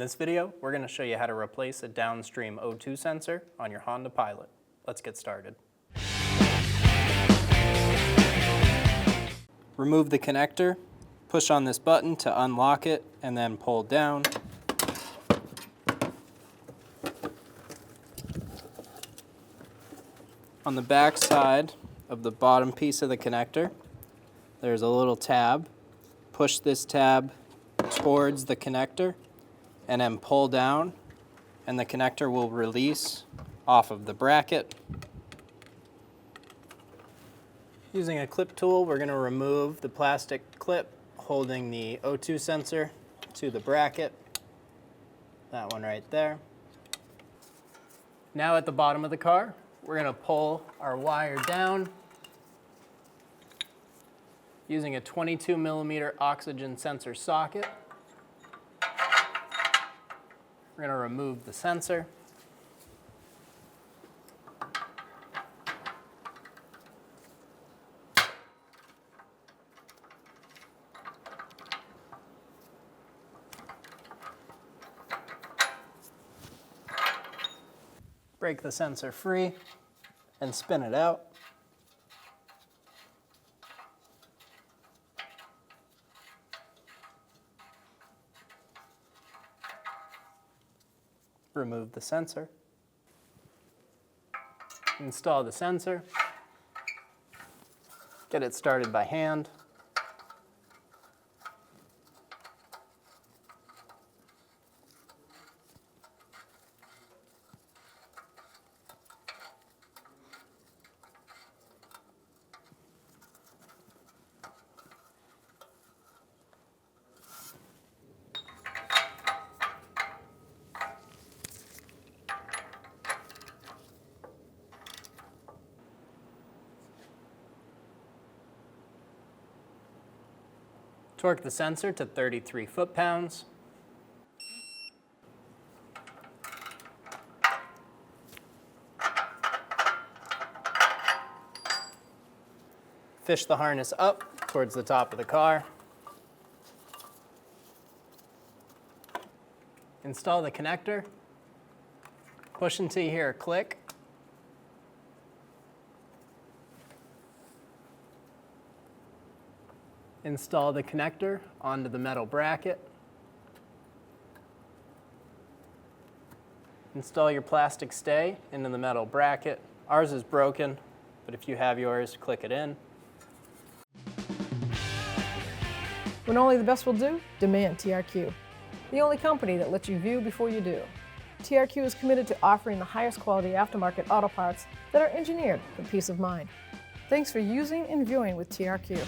this video, we're going to show you how to replace a downstream O2 sensor on your Honda Pilot. Let's get started. Remove the connector, push on this button to unlock it, and then pull down. On the back side of the bottom piece of the connector, there's a little tab. Push this tab towards the connector and then pull down, and the connector will release off of the bracket. Using a clip tool, we're going to remove the plastic clip holding the O2 sensor to the bracket. That one right there. Now at the bottom of the car, we're going to pull our wire down using a 22mm oxygen sensor socket. We're going to remove the sensor. Break the sensor free and spin it out. Remove the sensor. Install the sensor. Get it started by hand. Torque the sensor to 33 foot-pounds. Fish the harness up towards the top of the car. Install the connector. Push until you hear a click. Install the connector onto the metal bracket. Install your plastic stay into the metal bracket. Ours is broken, but if you have yours, click it in. When only the best will do, demand TRQ. The only company that lets you view before you do. TRQ is committed to offering the highest quality aftermarket auto parts that are engineered for peace of mind. Thanks for using and viewing with TRQ.